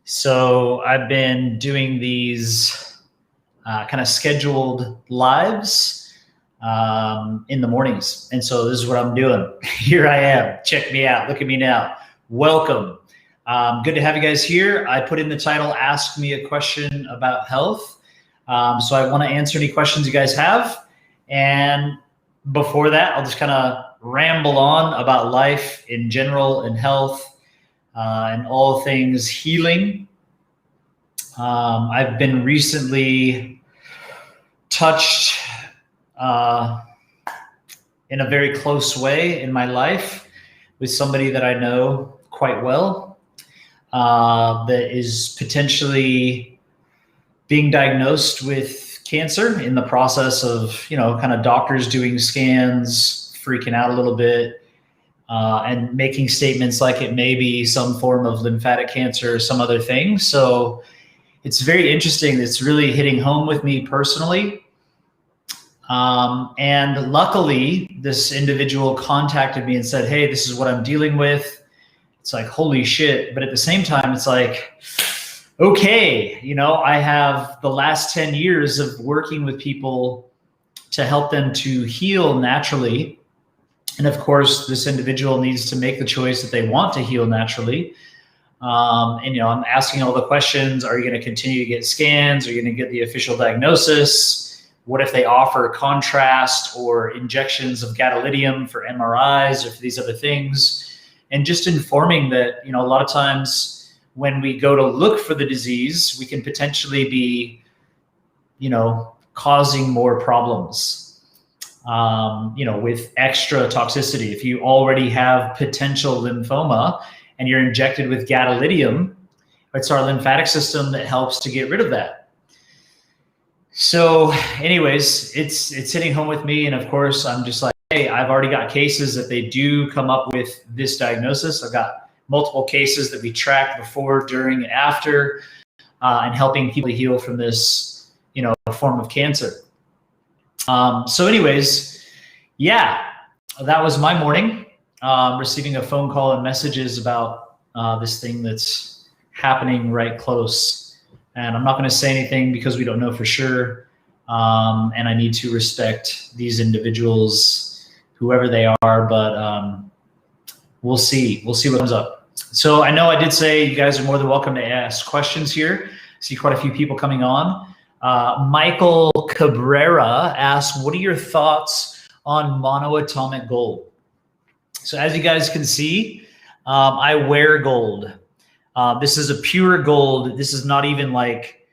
So I've been doing these kind of scheduled lives in the mornings. And so this is what I'm doing. Here I am. Check me out. Look at me now. Welcome. Good to have you guys here. I put in the title, Ask Me a Question About Health. So I want to answer any questions you guys have. And before that, I'll just kind of ramble on about life in general and health and all things healing. I've been recently touched in a very close way in my life with somebody that I know quite well that is potentially being diagnosed with cancer, in the process of, kind of doctors doing scans, freaking out a little bit, and making statements like it may be some form of lymphatic cancer or some other thing. So it's very interesting. It's really hitting home with me personally. And luckily, this individual contacted me and said, hey, this is what I'm dealing with. It's like, holy shit. But at the same time, it's like, okay, I have the last 10 years of working with people to help them to heal naturally. And of course, this individual needs to make the choice that they want to heal naturally. And I'm asking all the questions. Are you going to continue to get scans? Are you going to get the official diagnosis? What if they offer contrast or injections of gadolinium for MRIs or for these other things? And just informing that, a lot of times when we go to look for the disease, we can potentially be, causing more problems, with extra toxicity. If you already have potential lymphoma and you're injected with gadolinium, it's our lymphatic system that helps to get rid of that. So anyways, it's hitting home with me. And of course, I'm just like, hey, I've already got cases that they do come up with this diagnosis. I've got multiple cases that we tracked before, during, and after, and helping people heal from this, form of cancer. So anyways, yeah, that was my morning, receiving a phone call and messages about this thing that's happening right close. And I'm not going to say anything because we don't know for sure. And I need to respect these individuals, whoever they are, but we'll see. We'll see what comes up. So I know I did say you guys are more than welcome to ask questions here. I see quite a few people coming on. Michael Cabrera asks, what are your thoughts on monoatomic gold? So as you guys can see, I wear gold. This is a pure gold. This is not even like,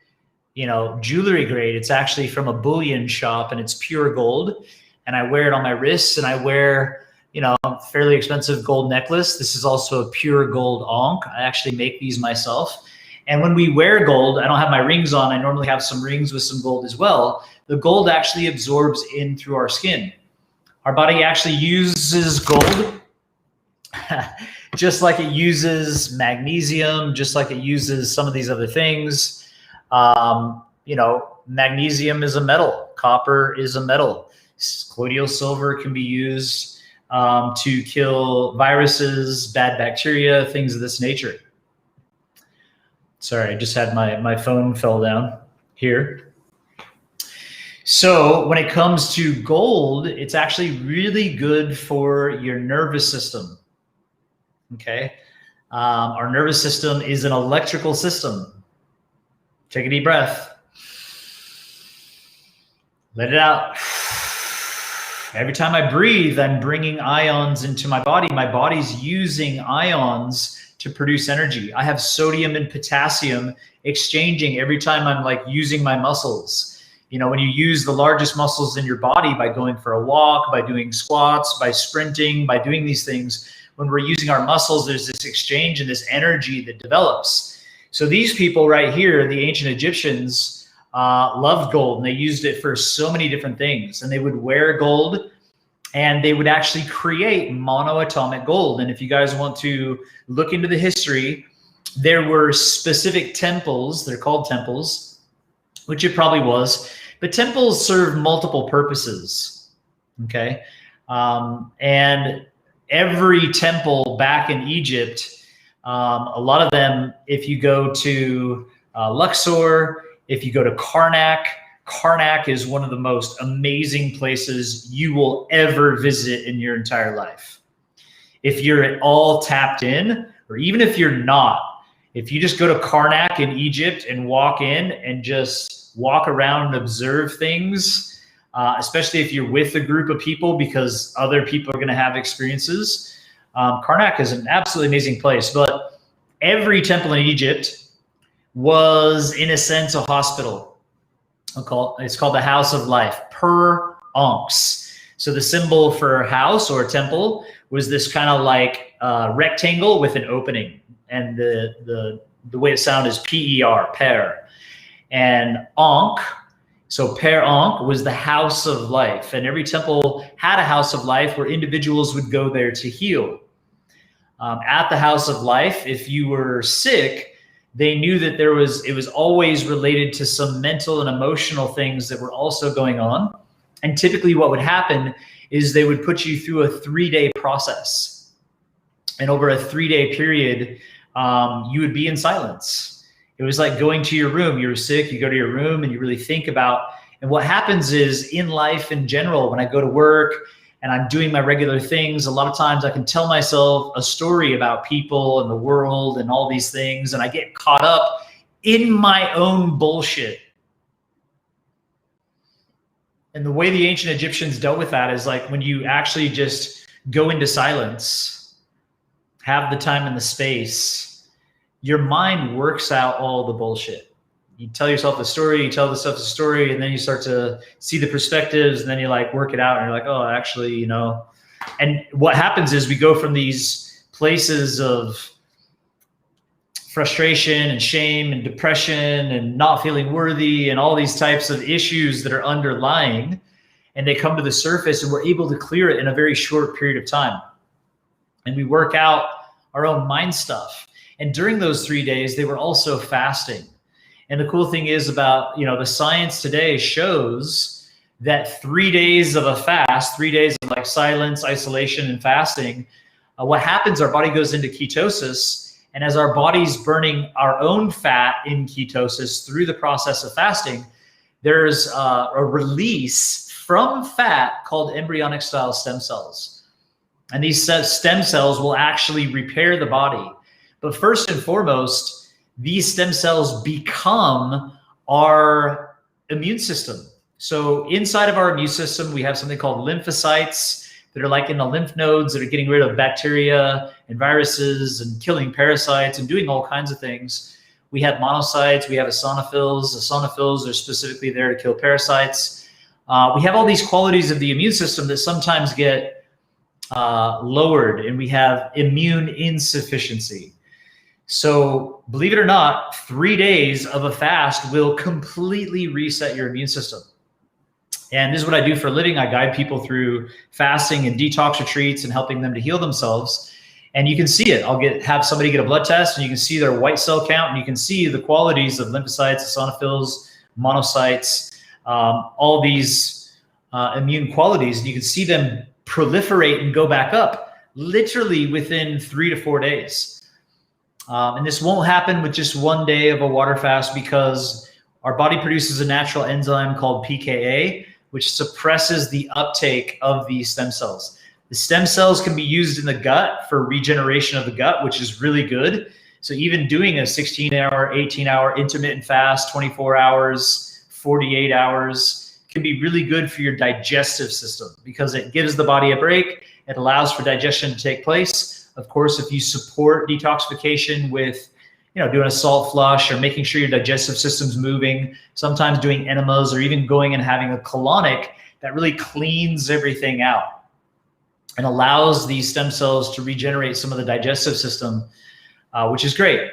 jewelry grade. It's actually from a bullion shop and it's pure gold. And I wear it on my wrists, and I wear, fairly expensive gold necklace. This is also a pure gold ankh. I actually make these myself. And when we wear gold, I don't have my rings on. I normally have some rings with some gold as well. The gold actually absorbs in through our skin. Our body actually uses gold just like it uses magnesium, just like it uses some of these other things. Magnesium is a metal. Copper is a metal. Colloidal silver can be used to kill viruses, bad bacteria, things of this nature. Sorry, I just had my phone fell down here. So when it comes to gold, it's actually really good for your nervous system. Okay. Our nervous system is an electrical system. Take a deep breath. Let it out. Every time I breathe, I'm bringing ions into my body. My body's using ions to produce energy. I have sodium and potassium exchanging every time I'm like using my muscles. When you use the largest muscles in your body by going for a walk, by doing squats, by sprinting, by doing these things, when we're using our muscles, there's this exchange and this energy that develops. So these people right here, the ancient Egyptians, loved gold, and they used it for so many different things. And they would wear gold, and they would actually create monoatomic gold. And if you guys want to look into the history, there were specific temples, they're called temples, which it probably was, but temples serve multiple purposes, okay? And every temple back in Egypt A lot of them, if you go to Luxor, if you go to Karnak, Karnak is one of the most amazing places you will ever visit in your entire life. If you're at all tapped in, or even if you're not, if you just go to Karnak in Egypt and walk in and just walk around and observe things, especially if you're with a group of people, because other people are going to have experiences. Karnak is an absolutely amazing place, but every temple in Egypt was, in a sense, a hospital. It's called the House of Life, per Ankhs. So the symbol for house or temple was this kind of like rectangle with an opening, and the way it sounded is P-E-R, per, and Ankh. So Per Ankh was the House of Life, and every temple had a House of Life where individuals would go there to heal. At the House of Life, if you were sick, they knew that it was always related to some mental and emotional things that were also going on. And typically what would happen is they would put you through a 3-day process. And over a 3-day period, you would be in silence. It was like going to your room. You were sick, you go to your room and you really think about, and what happens is in life in general, when I go to work and I'm doing my regular things, a lot of times I can tell myself a story about people and the world and all these things, and I get caught up in my own bullshit. And the way the ancient Egyptians dealt with that is like when you actually just go into silence, have the time and the space, your mind works out all the bullshit. You tell yourself the story, you tell yourself the story, and then you start to see the perspectives, and then you like work it out, and you're like, oh, actually, you know. And what happens is we go from these places of frustration and shame and depression and not feeling worthy and all these types of issues that are underlying, and they come to the surface, and we're able to clear it in a very short period of time. And we work out our own mind stuff. And during those 3 days, they were also fasting. And the cool thing is about, the science today shows that 3 days of a fast, 3 days of like silence, isolation, and fasting, what happens, our body goes into ketosis. And as our body's burning our own fat in ketosis through the process of fasting, there's a release from fat called embryonic style stem cells. And these stem cells will actually repair the body. But first and foremost, these stem cells become our immune system. So inside of our immune system, we have something called lymphocytes that are like in the lymph nodes that are getting rid of bacteria and viruses and killing parasites and doing all kinds of things. We have monocytes, we have eosinophils. Eosinophils are specifically there to kill parasites. We have all these qualities of the immune system that sometimes get lowered, and we have immune insufficiency. So believe it or not, 3 days of a fast will completely reset your immune system. And this is what I do for a living. I guide people through fasting and detox retreats and helping them to heal themselves. And you can see it. I'll have somebody get a blood test, and you can see their white cell count, and you can see the qualities of lymphocytes, eosinophils, monocytes, all these immune qualities. And you can see them proliferate and go back up literally within 3 to 4 days. And this won't happen with just 1 day of a water fast, because our body produces a natural enzyme called pKa, which suppresses the uptake of these stem cells. The stem cells can be used in the gut for regeneration of the gut, which is really good. So even doing a 16-hour, 18-hour intermittent fast, 24 hours, 48 hours, can be really good for your digestive system, because it gives the body a break. It allows for digestion to take place. Of course, if you support detoxification with, doing a salt flush or making sure your digestive system's moving, sometimes doing enemas or even going and having a colonic, that really cleans everything out and allows these stem cells to regenerate some of the digestive system, which is great.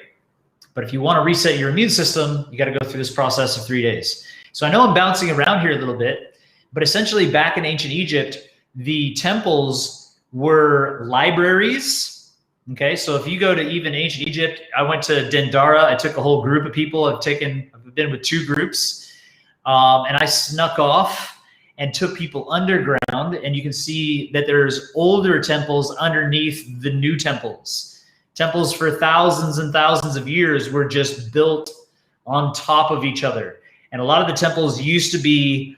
But if you want to reset your immune system, you got to go through this process of 3 days. So I know I'm bouncing around here a little bit, but essentially back in ancient Egypt, the temples were libraries. Okay, so if you go to even ancient Egypt, I went to Dendara. I took a whole group of people. I've been with 2 groups, and I snuck off and took people underground. And you can see that there's older temples underneath the new temples. Temples for thousands and thousands of years were just built on top of each other. And a lot of the temples used to be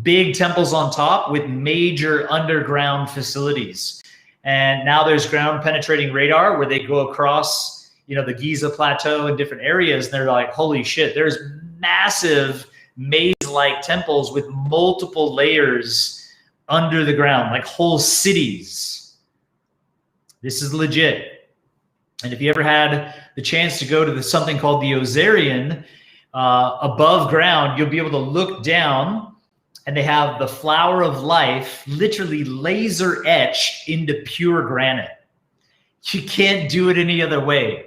big temples on top with major underground facilities. And now there's ground penetrating radar where they go across, the Giza Plateau in different areas. And they're like, holy shit, there's massive maze-like temples with multiple layers under the ground, like whole cities. This is legit. And if you ever had the chance to go to something called the Ozarian, above ground, you'll be able to look down, and they have the flower of life literally laser etched into pure granite. You can't do it any other way.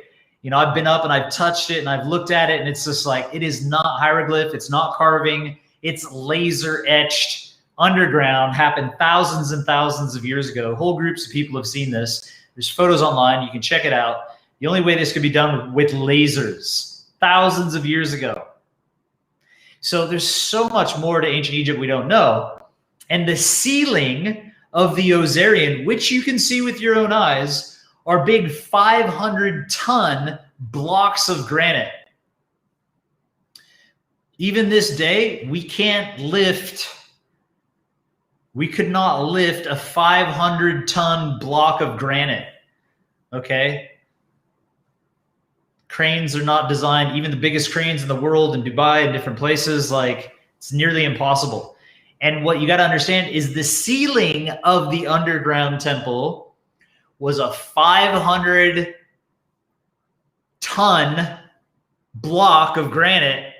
I've been up and I've touched it and I've looked at it, and it's just like, it is not hieroglyph. It's not carving. It's laser etched underground, happened thousands and thousands of years ago. Whole groups of people have seen this. There's photos online. You can check it out. The only way this could be done with lasers, thousands of years ago. So there's so much more to ancient Egypt we don't know. And the ceiling of the Ozarian, which you can see with your own eyes, are big 500-ton blocks of granite. Even this day, we could not lift a 500-ton block of granite, okay? Cranes are not designed, even the biggest cranes in the world in Dubai and different places, like, it's nearly impossible. And what you got to understand is the ceiling of the underground temple was a 500-ton block of granite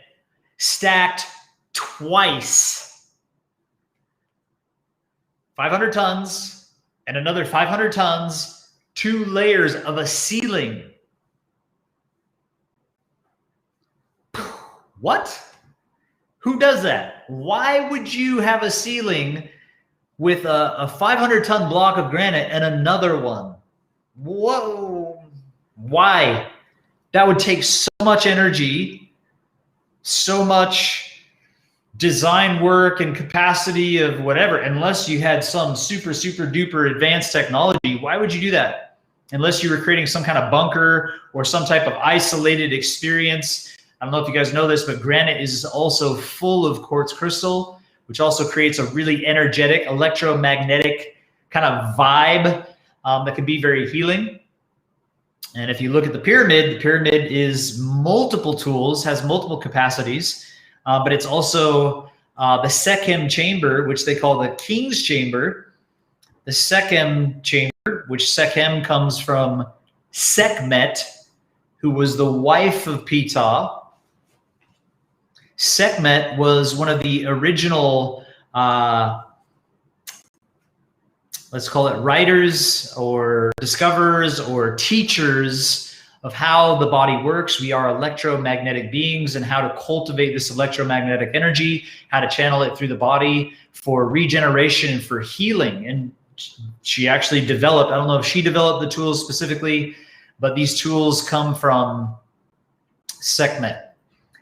stacked twice. 500 tons and another 500 tons, 2 layers of a ceiling. What? Who does that? Why would you have a ceiling with a 500-ton block of granite and another one? Whoa. Why? That would take so much energy, so much design work and capacity of whatever, unless you had some super, super duper advanced technology. Why would you do that? Unless you were creating some kind of bunker or some type of isolated experience. I don't know if you guys know this, but granite is also full of quartz crystal, which also creates a really energetic, electromagnetic kind of vibe that can be very healing. And if you look at the pyramid is multiple tools, has multiple capacities, but it's also the Sekhem chamber, which they call the King's Chamber. The Sekhem chamber, which Sekhem comes from Sekhmet, who was the wife of Ptah. Sekhmet was one of the original, let's call it writers or discoverers or teachers of how the body works. We are electromagnetic beings, and how to cultivate this electromagnetic energy, how to channel it through the body for regeneration and for healing. And she actually developed, I don't know if she developed the tools specifically, but these tools come from Sekhmet.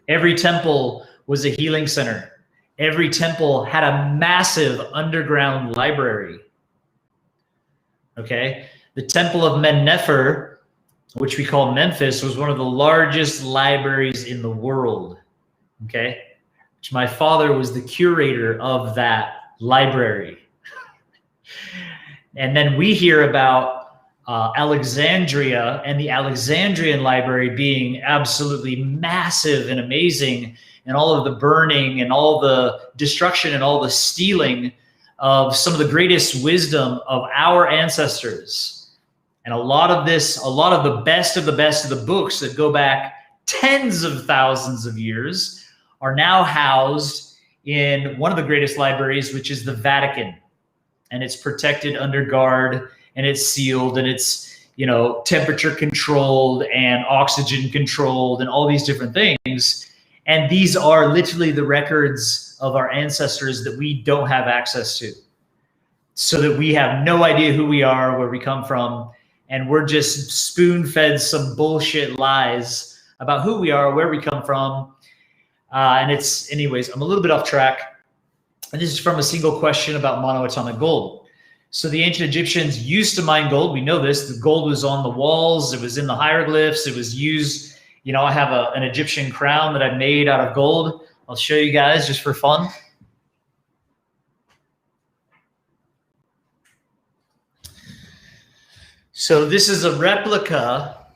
Every temple was a healing center. Every temple had a massive underground library. Okay? The Temple of Men-Nefer, which we call Memphis, was one of the largest libraries in the world. Okay? Which my father was the curator of that library. And then we hear about Alexandria and the Alexandrian library being absolutely massive and amazing, and all of the burning and all the destruction and all the stealing of some of the greatest wisdom of our ancestors. And a lot of the best of the books that go back tens of thousands of years are now housed in one of the greatest libraries, which is the Vatican. And it's protected under guard, and it's sealed, and it's, temperature controlled and oxygen controlled and all these different things. And these are literally the records of our ancestors that we don't have access to. So that we have no idea who we are, where we come from, and we're just spoon-fed some bullshit lies about who we are, where we come from. Anyways, I'm a little bit off track. And this is from a single question about monoatomic gold. So the ancient Egyptians used to mine gold. We know this. The gold was on the walls. It was in the hieroglyphs. It was used. You know, I have an Egyptian crown that I made out of gold. I'll show you guys just for fun. So this is a replica.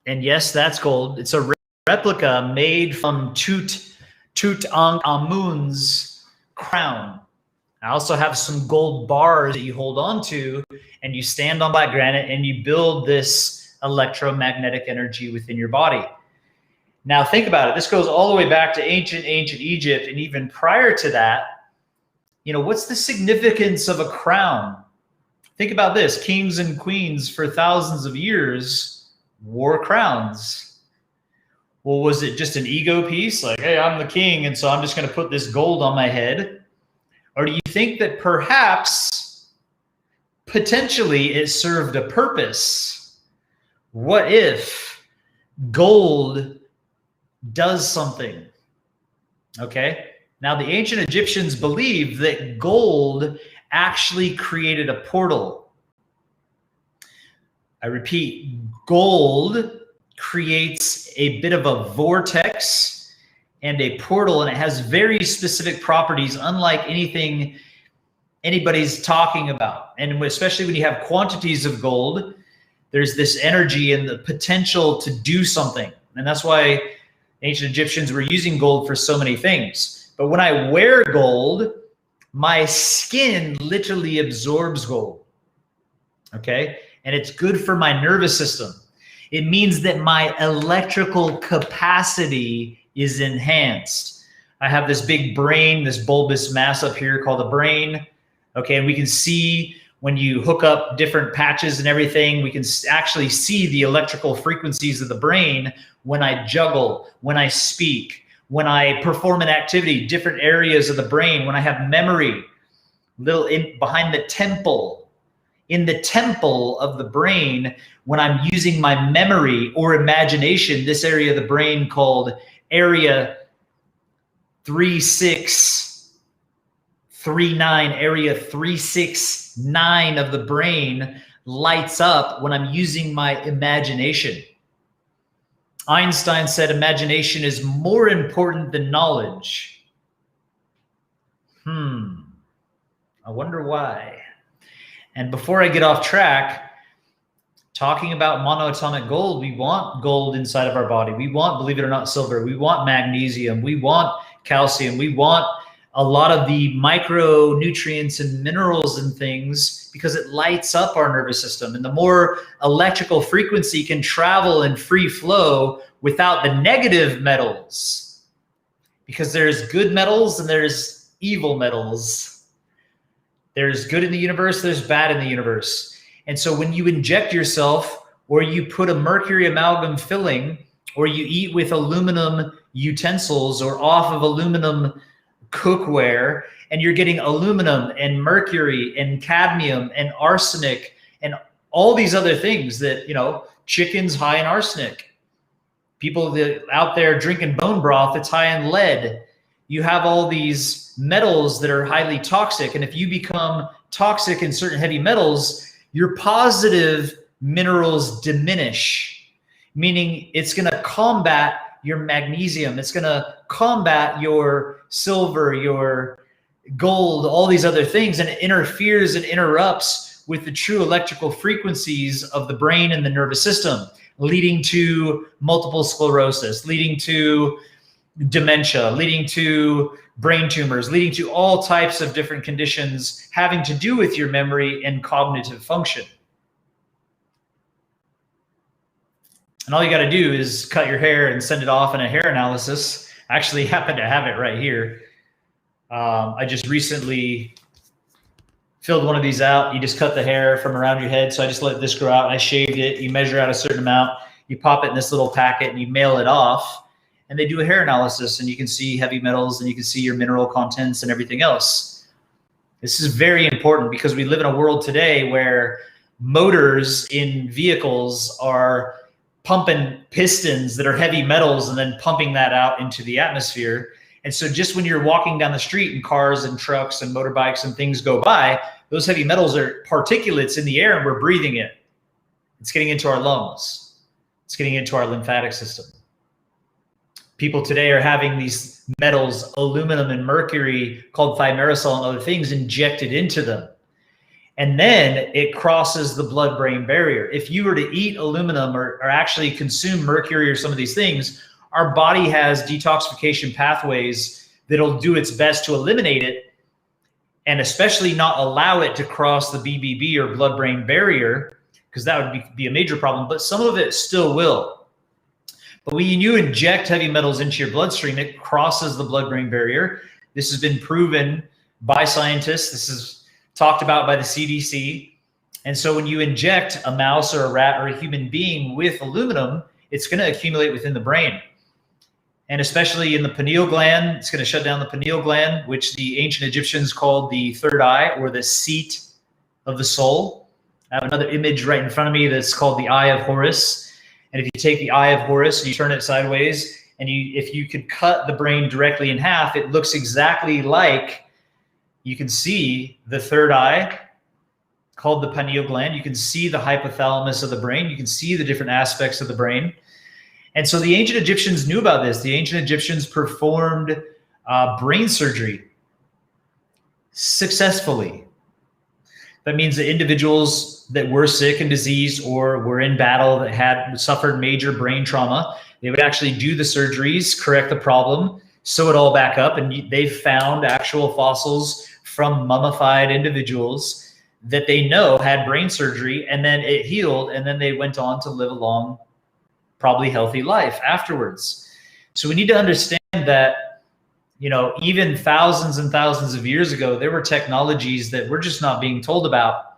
And yes, that's gold. It's a replica made from Tutankhamun's crown. I also have some gold bars that you hold on to, and you stand on black granite, and you build this electromagnetic energy within your body. Now think about it. This goes all the way back to ancient Egypt, and even prior to that, you know, what's the significance of a crown? Think about this. Kings and queens for thousands of years wore crowns. Well, was it just an ego piece? Like, hey, I'm the king, and so I'm just going to put this gold on my head? Or do you think that perhaps, potentially, it served a purpose? What if gold does something? Okay. Now, the ancient Egyptians believed that gold actually created a portal. I repeat, gold creates a bit of a vortex and a portal, and it has very specific properties, unlike anything anybody's talking about. And especially when you have quantities of gold, there's this energy and the potential to do something. And that's why ancient Egyptians were using gold for so many things. But when I wear gold, my skin literally absorbs gold. Okay? And it's good for my nervous system. It means that my electrical capacity is enhanced. I have this big brain, this bulbous mass up here called the brain. Okay, and we can see when you hook up different patches and everything, we can actually see the electrical frequencies of the brain when I juggle, when I speak, when I perform an activity, different areas of the brain, when I have memory, behind the temple, in the temple of the brain, when I'm using my memory or imagination, this area of the brain called area 3639, area 369 of the brain lights up when I'm using my imagination. Einstein said imagination is more important than knowledge. I wonder why. And before I get off track, talking about monoatomic gold, we want gold inside of our body. We want, believe it or not, silver. We want magnesium. We want calcium. We want a lot of the micronutrients and minerals and things because it lights up our nervous system. And the more electrical frequency can travel in free flow without the negative metals, because there's good metals and there's evil metals. There's good in the universe, there's bad in the universe. And so when you inject yourself, or you put a mercury amalgam filling, or you eat with aluminum utensils or off of aluminum cookware, and you're getting aluminum and mercury and cadmium and arsenic and all these other things that, you know, chicken's high in arsenic. People that out there drinking bone broth, it's high in lead. You have all these metals that are highly toxic. And if you become toxic in certain heavy metals, your positive minerals diminish, meaning it's going to combat your magnesium. It's going to combat your silver, your gold, all these other things. And it interferes and interrupts with the true electrical frequencies of the brain and the nervous system, leading to multiple sclerosis, leading to dementia, leading to brain tumors, leading to all types of different conditions having to do with your memory and cognitive function. And all you got to do is cut your hair and send it off in a hair analysis. I actually happen to have it right here. I just recently filled one of these out. You just cut the hair from around your head. So I just let this grow out and I shaved it. You measure out a certain amount, you pop it in this little packet and you mail it off. And they do a hair analysis and you can see heavy metals and you can see your mineral contents and everything else. This is very important because we live in a world today where motors in vehicles are pumping pistons that are heavy metals and then pumping that out into the atmosphere. And so just when you're walking down the street and cars and trucks and motorbikes and things go by, those heavy metals are particulates in the air and we're breathing it. It's getting into our lungs. It's getting into our lymphatic system. People today are having these metals, aluminum and mercury, called thimerosal and other things, injected into them. And then it crosses the blood-brain barrier. If you were to eat aluminum or actually consume mercury or some of these things, our body has detoxification pathways that'll do its best to eliminate it, and especially not allow it to cross the BBB or blood-brain barrier, because that would be a major problem, but some of it still will. But when you inject heavy metals into your bloodstream, it crosses the blood-brain barrier. This has been proven by scientists. This is talked about by the CDC. And so when you inject a mouse or a rat or a human being with aluminum, it's going to accumulate within the brain. And especially in the pineal gland, it's going to shut down the pineal gland, which the ancient Egyptians called the third eye, or the seat of the soul. I have another image right in front of me that's called the Eye of Horus. And if you take the Eye of Horus and you turn it sideways, and if you could cut the brain directly in half, it looks exactly like, you can see the third eye called the pineal gland. You can see the hypothalamus of the brain. You can see the different aspects of the brain. And so the ancient Egyptians knew about this. The ancient Egyptians performed brain surgery successfully. That means that individuals that were sick and diseased or were in battle that had suffered major brain trauma, they would actually do the surgeries, correct the problem, sew it all back up. And they've found actual fossils from mummified individuals that they know had brain surgery, and then it healed, and then they went on to live a long, probably healthy life afterwards. So we need to understand that, you know, even thousands and thousands of years ago, there were technologies that we're just not being told about.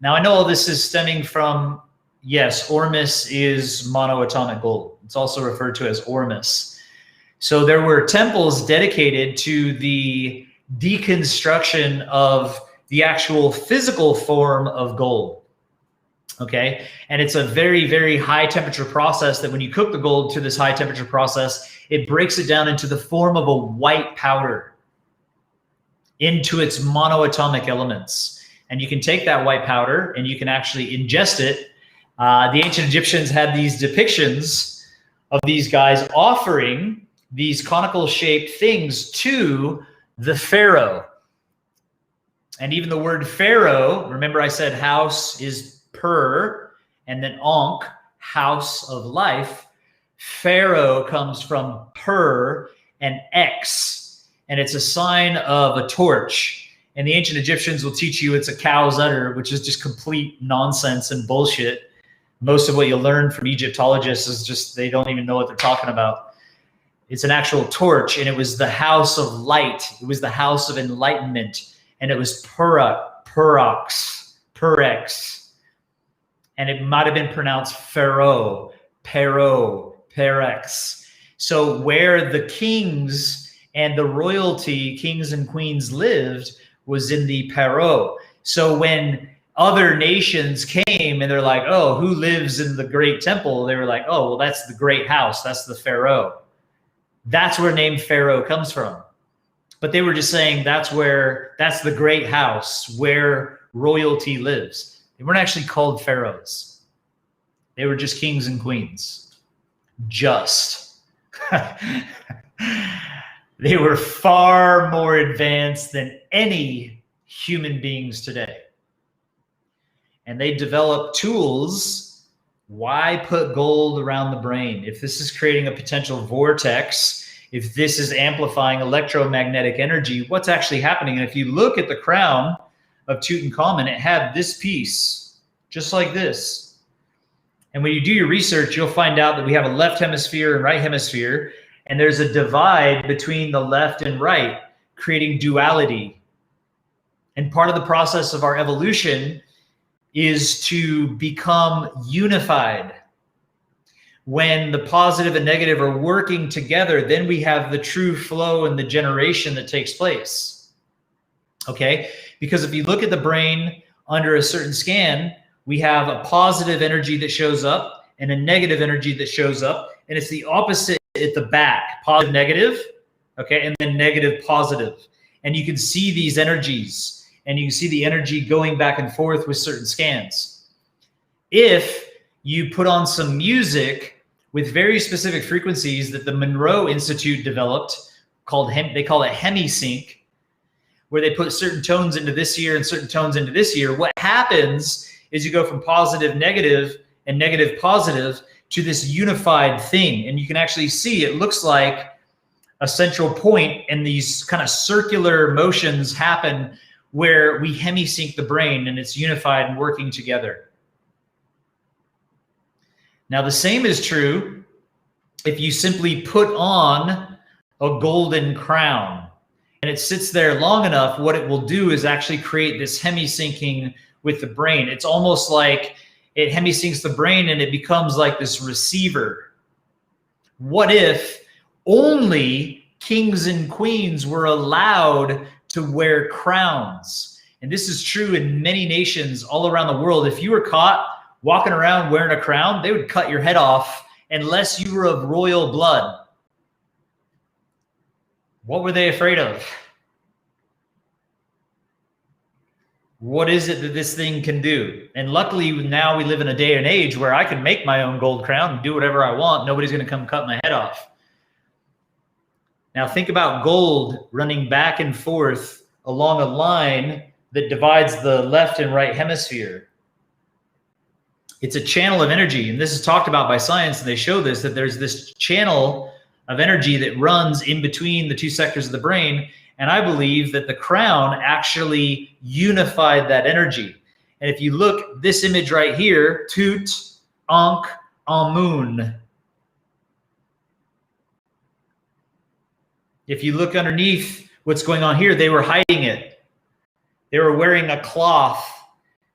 Now, I know all this is stemming from, yes, Ormus is monoatomic gold. It's also referred to as Ormus. So there were temples dedicated to the deconstruction of the actual physical form of gold. Okay. And it's a very, very high temperature process that when you cook the gold to this high temperature process, it breaks it down into the form of a white powder, into its monoatomic elements. And you can take that white powder and you can actually ingest it. The ancient Egyptians had these depictions of these guys offering these conical shaped things to the pharaoh. And even the word pharaoh, remember I said house is per, and then ankh, house of life. Pharaoh comes from per and X, and it's a sign of a torch. And the ancient Egyptians will teach you it's a cow's udder, which is just complete nonsense and bullshit. Most of what you'll learn from Egyptologists is just, they don't even know what they're talking about. It's an actual torch, and it was the house of light. It was the house of enlightenment, and it was Purex, and it might have been pronounced Pharaoh, Perex. So where the kings and the royalty, kings and queens lived, was in the Pharaoh. So when other nations came and they're like, oh, who lives in the great temple? They were like, oh, well, that's the great house. That's the Pharaoh. That's where name Pharaoh comes from. But they were just saying that's the great house where royalty lives. They weren't actually called pharaohs. They were just kings and queens. Just. They were far more advanced than any human beings today. And they developed tools. Why put gold around the brain? If this is creating a potential vortex, if this is amplifying electromagnetic energy, what's actually happening? And if you look at the crown of Tutankhamun, it had this piece, just like this. And when you do your research, you'll find out that we have a left hemisphere and right hemisphere, and there's a divide between the left and right, creating duality. And part of the process of our evolution is to become unified. When the positive and negative are working together, then we have the true flow and the generation that takes place. Okay? Because if you look at the brain under a certain scan, we have a positive energy that shows up and a negative energy that shows up, and it's the opposite at the back. Positive, negative, okay, and then negative, positive. And you can see these energies, and you can see the energy going back and forth with certain scans. If you put on some music with very specific frequencies that the Monroe Institute developed, they call it hemisync, where they put certain tones into this ear and certain tones into this ear, what happens is you go from positive, negative, and negative, positive to this unified thing. And you can actually see it looks like a central point, and these kind of circular motions happen where we hemisync the brain and it's unified and working together. Now, the same is true if you simply put on a golden crown and it sits there long enough. What it will do is actually create this hemisyncing with the brain. It's almost like it hemisyncs the brain and it becomes like this receiver. What if only kings and queens were allowed to wear crowns? And this is true in many nations all around the world. If you were caught walking around wearing a crown, they would cut your head off unless you were of royal blood. What were they afraid of? What is it that this thing can do? And luckily now we live in a day and age where I can make my own gold crown and do whatever I want. Nobody's going to come cut my head off. Now think about gold running back and forth along a line that divides the left and right hemisphere. It's a channel of energy, and this is talked about by science, and they show this, that there's this channel of energy that runs in between the two sectors of the brain. And I believe that the crown actually unified that energy. And if you look, this image right here, Tut Ankh Amun. If you look underneath what's going on here, they were hiding it. They were wearing a cloth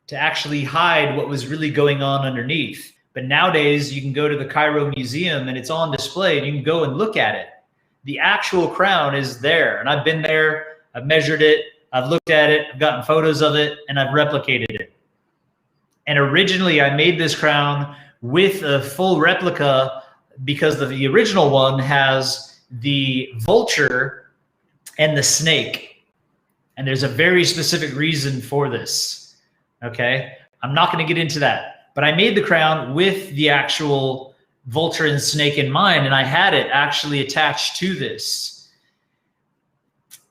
to actually hide what was really going on underneath. But nowadays, you can go to the Cairo Museum and it's on display and you can go and look at it. The actual crown is there. And I've been there, I've measured it, I've looked at it, I've gotten photos of it, and I've replicated it. And originally, I made this crown with a full replica because the original one has the vulture and the snake. And there's a very specific reason for this, okay? I'm not gonna get into that, but I made the crown with the actual vulture and snake in mind, and I had it actually attached to this.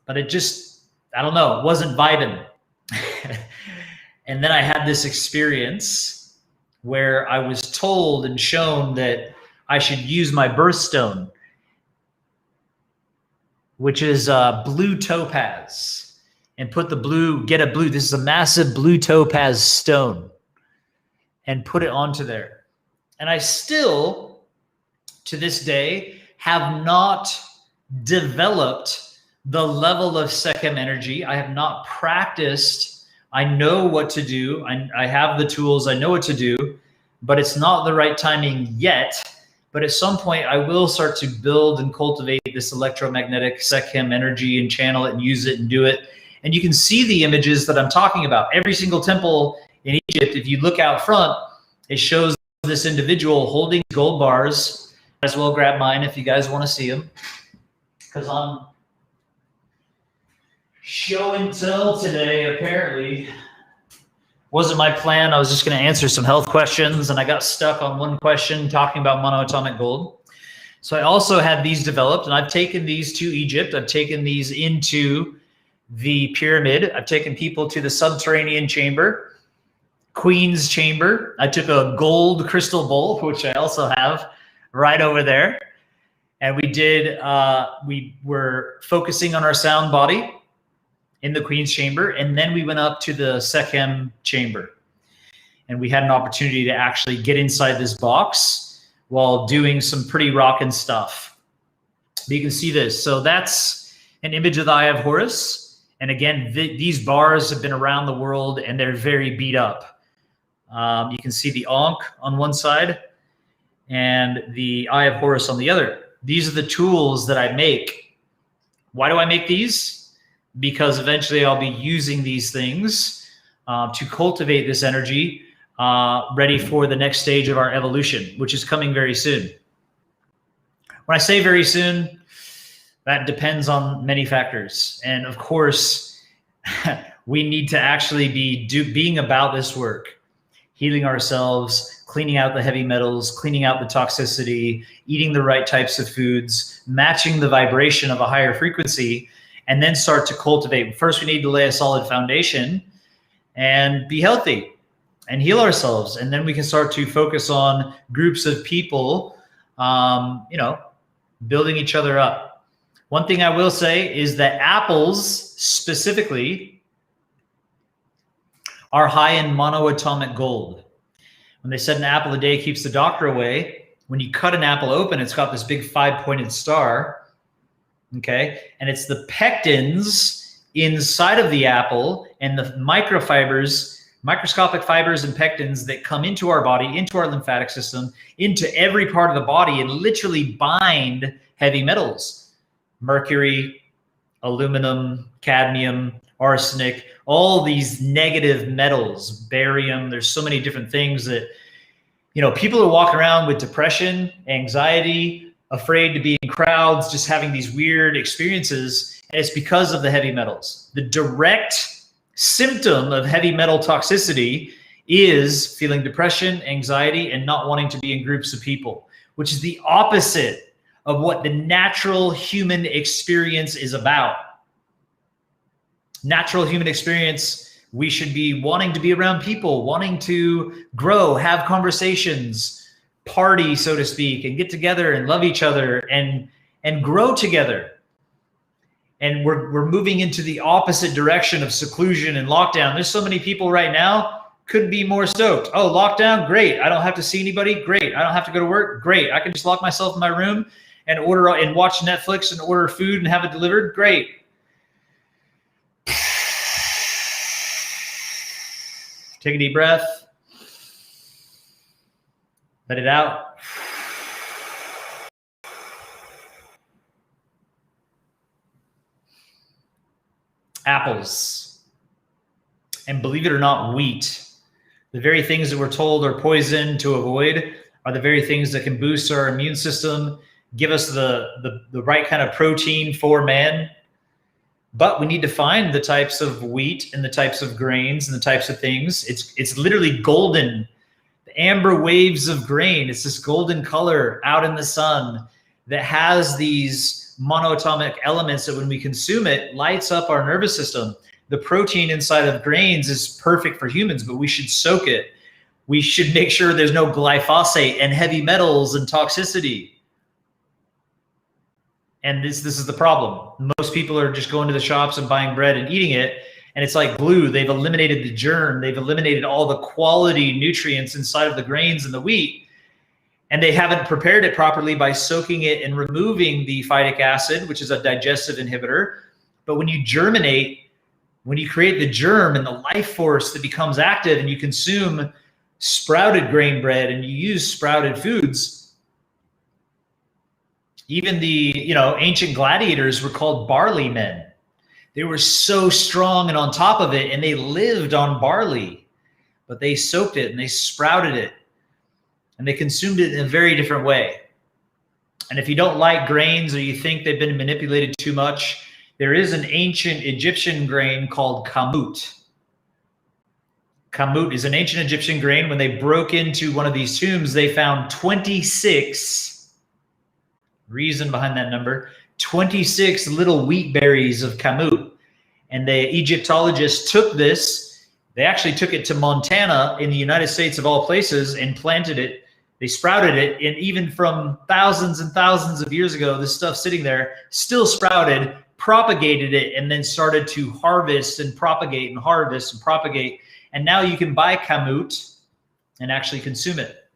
But it just, I don't know, it wasn't vibing. And then I had this experience where I was told and shown that I should use my birthstone, which is blue topaz, and put the blue, get a blue, this is a massive blue topaz stone, and put it onto there. And I still, to this day, have not developed the level of Sekhem energy. I have not practiced. I know what to do. I have the tools. I know what to do, but it's not the right timing yet. But at some point, I will start to build and cultivate this electromagnetic Sekhem energy and channel it and use it and do it. And you can see the images that I'm talking about. Every single temple in Egypt, if you look out front, it shows this individual holding gold bars. As well grab mine if you guys want to see them, because I'm show and tell today. Apparently wasn't my plan. I was just going to answer some health questions, and I got stuck on one question talking about monoatomic gold. So I also had these developed, and I've taken these to Egypt. I've taken these into the pyramid. I've taken people to the subterranean chamber, Queen's chamber. I took a gold crystal bowl, which I also have right over there. And we were focusing on our sound body in the Queen's chamber. And then we went up to the Sekhem chamber. And we had an opportunity to actually get inside this box while doing some pretty rockin' stuff. But you can see this. So that's an image of the Eye of Horus. And again, these bars have been around the world and they're very beat up. You can see the Ankh on one side and the Eye of Horus on the other. These are the tools that I make. Why do I make these? Because eventually I'll be using these things to cultivate this energy ready for the next stage of our evolution, which is coming very soon. When I say very soon, That depends on many factors. And of course, we need to actually be being about this work, healing ourselves, cleaning out the heavy metals, cleaning out the toxicity, eating the right types of foods, matching the vibration of a higher frequency, and then start to cultivate. First, we need to lay a solid foundation and be healthy and heal ourselves. And then we can start to focus on groups of people, building each other up. One thing I will say is that apples specifically are high in monoatomic gold. When they said an apple a day keeps the doctor away, when you cut an apple open, it's got this big 5-pointed star, okay? And it's the pectins inside of the apple and the microscopic fibers and pectins that come into our body, into our lymphatic system, into every part of the body and literally bind heavy metals. Mercury, aluminum, cadmium, arsenic, all these negative metals, barium. There's so many different things that, people are walking around with depression, anxiety, afraid to be in crowds, just having these weird experiences. And it's because of the heavy metals. The direct symptom of heavy metal toxicity is feeling depression, anxiety, and not wanting to be in groups of people, which is the opposite of what the natural human experience is about. Natural human experience, we should be wanting to be around people, wanting to grow, have conversations, party, so to speak, and get together and love each other and grow together. And we're moving into the opposite direction of seclusion and lockdown. There's so many people right now, couldn't be more stoked. Oh, lockdown, great. I don't have to see anybody, great. I don't have to go to work, great. I can just lock myself in my room and order and watch Netflix and order food and have it delivered, great. Take a deep breath. Let it out. Apples. And believe it or not, wheat. The very things that we're told are poison to avoid are the very things that can boost our immune system, give us the right kind of protein for man. But we need to find the types of wheat and the types of grains and the types of things. It's literally golden. The amber waves of grain. It's this golden color out in the sun that has these monoatomic elements that when we consume it, lights up our nervous system. The protein inside of grains is perfect for humans, but we should soak it. We should make sure there's no glyphosate and heavy metals and toxicity. And this is the problem. Most people are just going to the shops and buying bread and eating it, and it's like glue. They've eliminated the germ. They've eliminated all the quality nutrients inside of the grains and the wheat, and they haven't prepared it properly by soaking it and removing the phytic acid, which is a digestive inhibitor. But when you germinate, when you create the germ and the life force that becomes active and you consume sprouted grain bread and you use sprouted foods, even the ancient gladiators were called barley men. They were so strong and on top of it, and they lived on barley, but they soaked it and they sprouted it and they consumed it in a very different way. And if you don't like grains or you think they've been manipulated too much, there is an ancient Egyptian grain called kamut. Kamut is an ancient Egyptian grain. When they broke into one of these tombs, they found 26 reason behind that number, 26 little wheat berries of kamut. And the Egyptologists took this, they actually took it to Montana in the United States of all places and planted it. They sprouted it, and even from thousands and thousands of years ago, this stuff sitting there still sprouted, propagated it, and then started to harvest and propagate and harvest and propagate. And now you can buy kamut and actually consume it.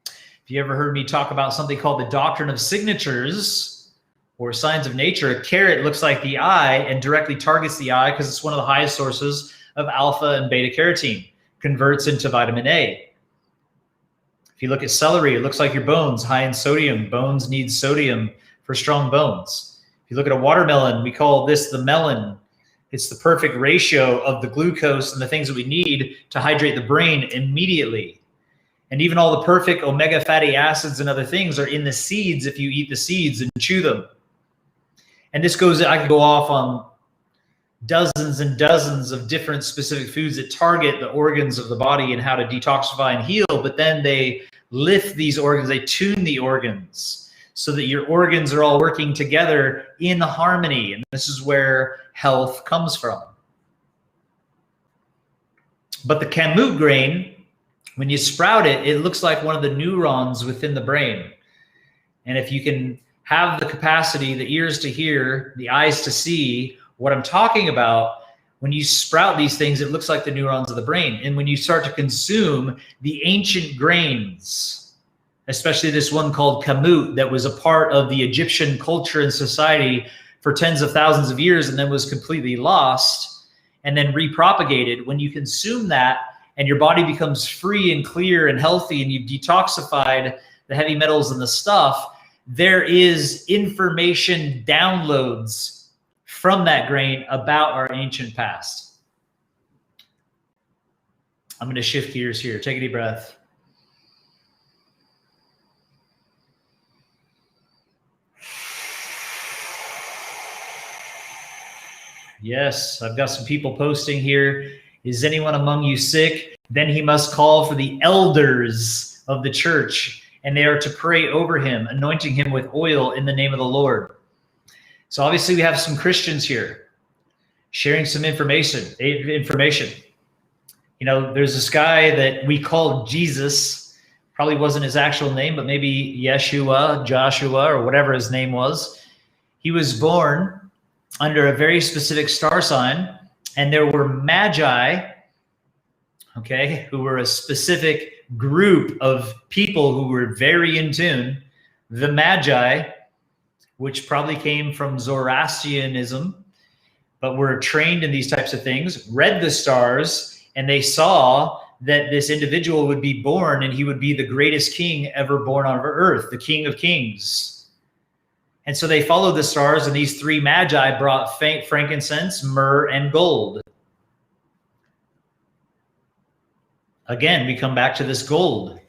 If you ever heard me talk about something called the doctrine of signatures or signs of nature, a carrot looks like the eye and directly targets the eye because it's one of the highest sources of alpha and beta carotene, converts into vitamin A. If you look at celery, it looks like your bones, high in sodium. Bones need sodium for strong bones. If you look at a watermelon, we call this the melon. It's the perfect ratio of the glucose and the things that we need to hydrate the brain immediately. And even all the perfect omega fatty acids and other things are in the seeds if you eat the seeds and chew them. And this goes, I could go off on dozens and dozens of different specific foods that target the organs of the body and how to detoxify and heal. But then they lift these organs, they tune the organs so that your organs are all working together in harmony. And this is where health comes from. But the kamut grain, when you sprout it, it looks like one of the neurons within the brain. And if you can have the capacity, the ears to hear, the eyes to see what I'm talking about, when you sprout these things, it looks like the neurons of the brain. And when you start to consume the ancient grains, especially this one called kamut that was a part of the Egyptian culture and society for tens of thousands of years and then was completely lost and then repropagated, when you consume that and your body becomes free and clear and healthy and you've detoxified the heavy metals and the stuff, there is information downloads from that grain about our ancient past. I'm going to shift gears here. Take a deep breath. Yes, I've got some people posting here. Is anyone among you sick? Then he must call for the elders of the church, and they are to pray over him, anointing him with oil in the name of the Lord. So obviously we have some Christians here sharing some information. You know, there's this guy that we call Jesus, probably wasn't his actual name, but maybe Yeshua, Joshua, or whatever his name was. He was born under a very specific star sign, and there were magi, okay, who were a specific group of people who were very in tune. The magi, which probably came from Zoroastrianism, but were trained in these types of things, read the stars, and they saw that this individual would be born and he would be the greatest king ever born on earth, the King of Kings. And so they followed the stars, and these three magi brought frankincense, myrrh, and gold. Again, we come back to this gold.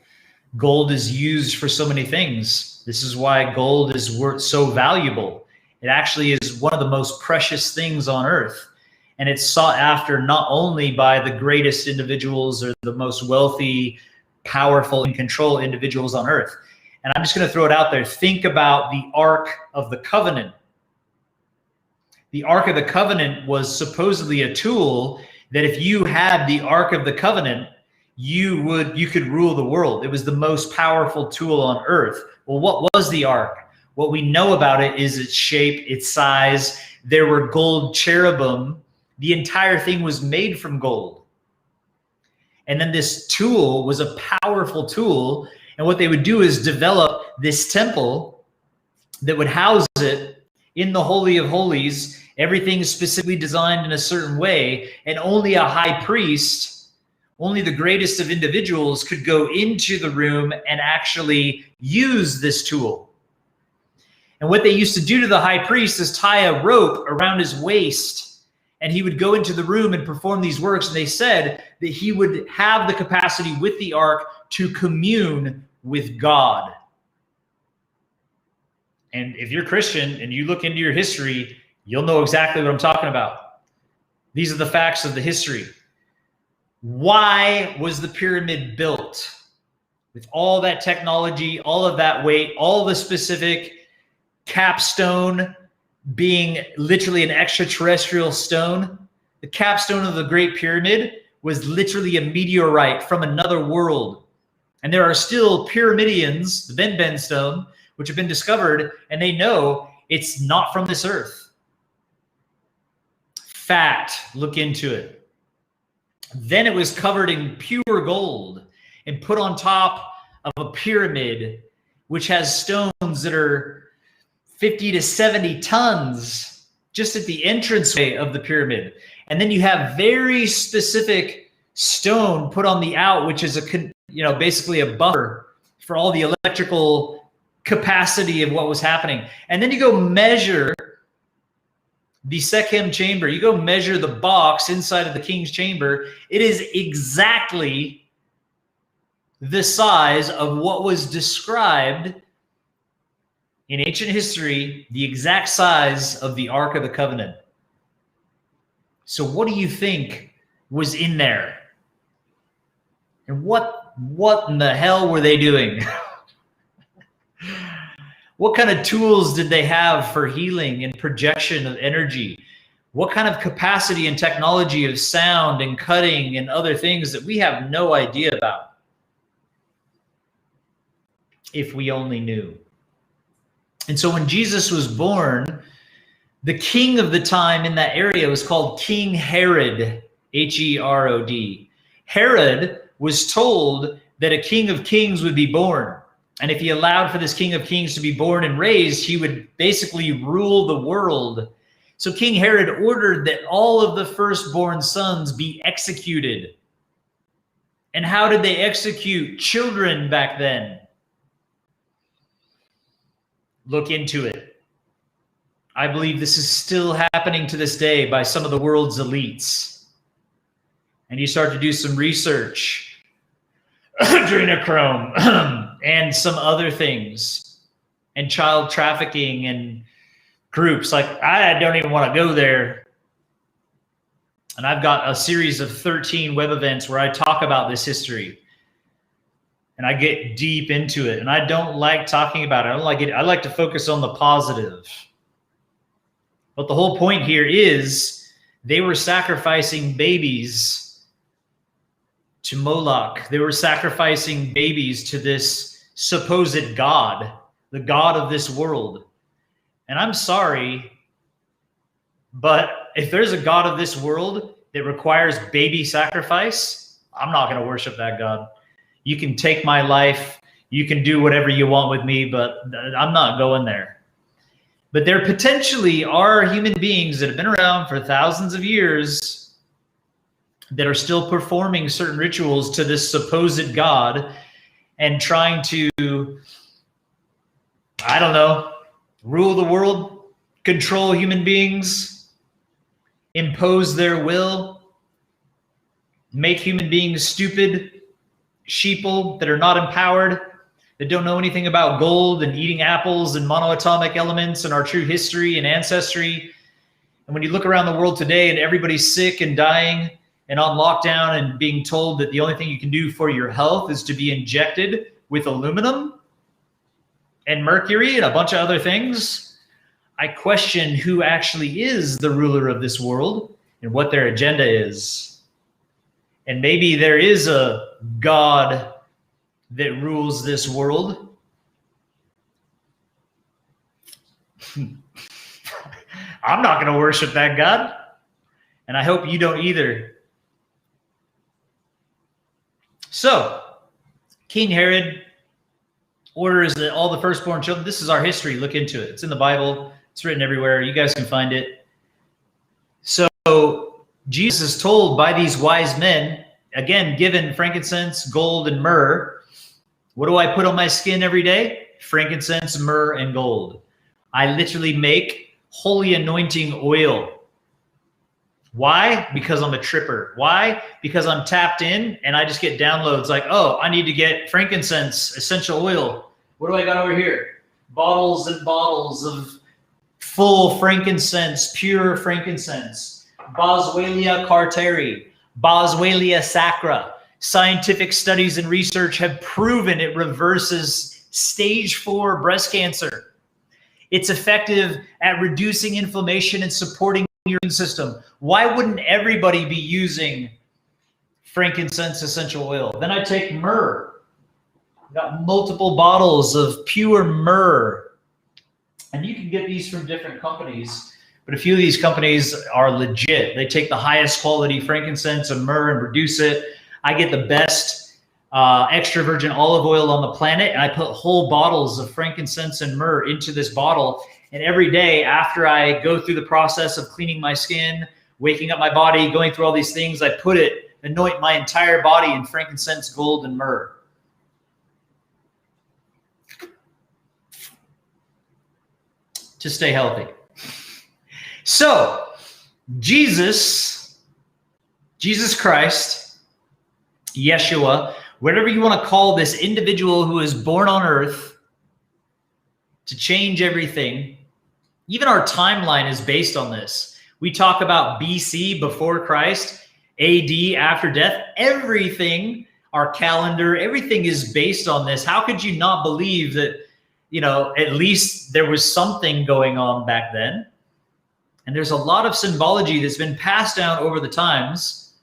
Gold is used for so many things. This is why gold is so valuable. It actually is one of the most precious things on earth. And it's sought after not only by the greatest individuals or the most wealthy, powerful, and control individuals on earth. And I'm just going to throw it out there. Think about the Ark of the Covenant. The Ark of the Covenant was supposedly a tool that if you had the Ark of the Covenant, you could rule the world. It was the most powerful tool on earth. Well, what was the ark? What we know about it is its shape, its size. There were gold cherubim. The entire thing was made from gold. And then this tool was a powerful tool. And what they would do is develop this temple that would house it in the Holy of Holies. Everything is specifically designed in a certain way. And only a high priest, only the greatest of individuals, could go into the room and actually use this tool. And what they used to do to the high priest is tie a rope around his waist, and he would go into the room and perform these works. And they said that he would have the capacity with the ark to commune with God. And if you're Christian and you look into your history, you'll know exactly what I'm talking about. These are the facts of the history. Why was the pyramid built? With all that technology, all of that weight, all the specific capstone being literally an extraterrestrial stone. The capstone of the Great Pyramid was literally a meteorite from another world. And there are still pyramidians, the Ben stone, which have been discovered, and they know it's not from this earth. Fact, look into it. Then it was covered in pure gold and put on top of a pyramid, which has stones that are 50 to 70 tons just at the entranceway of the pyramid. And then you have very specific stone put on the out, which is basically a buffer for all the electrical capacity of what was happening. And then you go measure the Sekhem chamber. You go measure the box inside of the king's chamber. It is exactly the size of what was described in ancient history the exact size of the Ark of the Covenant. So what do you think was in there? And what in the hell were they doing? What kind of tools did they have for healing and projection of energy? What kind of capacity and technology of sound and cutting and other things that we have no idea about? If we only knew. And so when Jesus was born, the king of the time in that area was called King Herod, Herod. Herod was told that a king of kings would be born. And if he allowed for this king of kings to be born and raised, he would basically rule the world. So King Herod ordered that all of the firstborn sons be executed. And how did they execute children back then? Look into it. I believe this is still happening to this day by some of the world's elites. And you start to do some research, adrenochrome, and some other things, and child trafficking and groups. Like, I don't even want to go there. And I've got a series of 13 web events where I talk about this history. And I get deep into it. And I don't like talking about it. I don't like it. I like to focus on the positive. But the whole point here is they were sacrificing babies to Moloch. They were sacrificing babies to this supposed God, the God of this world. And I'm sorry, but if there's a God of this world that requires baby sacrifice, I'm not going to worship that God. You can take my life. You can do whatever you want with me, but I'm not going there. But there potentially are human beings that have been around for thousands of years that are still performing certain rituals to this supposed God and trying to, I don't know, rule the world, control human beings, impose their will, make human beings stupid, sheeple that are not empowered, that don't know anything about gold and eating apples and monoatomic elements and our true history and ancestry. And when you look around the world today and everybody's sick and dying and on lockdown and being told that the only thing you can do for your health is to be injected with aluminum and mercury and a bunch of other things, I question who actually is the ruler of this world and what their agenda is. And maybe there is a God that rules this world. I'm not going to worship that God. And I hope you don't either. So, King Herod orders that all the firstborn children, this is our history, look into it. It's in the Bible. It's written everywhere. You guys can find it. So, Jesus is told by these wise men, again, given frankincense, gold, and myrrh. What do I put on my skin every day? Frankincense, myrrh, and gold. I literally make holy anointing oil. Why? Because I'm a tripper. Why? Because I'm tapped in and I just get downloads like, oh, I need to get frankincense, essential oil. What do I got over here? Bottles and bottles of full frankincense, pure frankincense. Boswellia carteri, Boswellia sacra. Scientific studies and research have proven it reverses stage 4 breast cancer. It's effective at reducing inflammation and supporting your immune system. Why wouldn't everybody be using frankincense essential oil? Then I take myrrh. I've got multiple bottles of pure myrrh. And you can get these from different companies. But a few of these companies are legit. They take the highest quality frankincense and myrrh and reduce it. I get the best extra virgin olive oil on the planet, and I put whole bottles of frankincense and myrrh into this bottle. And every day after I go through the process of cleaning my skin, waking up my body, going through all these things, I put it, anoint my entire body in frankincense, gold, and myrrh. To stay healthy. So, Jesus Christ, Yeshua, whatever you want to call this individual who is born on earth, to change everything. Even our timeline is based on this. We talk about BC, before Christ, AD, after death. Everything, our calendar, everything is based on this. How could you not believe that, you know, at least there was something going on back then? And there's a lot of symbology that's been passed down over the times.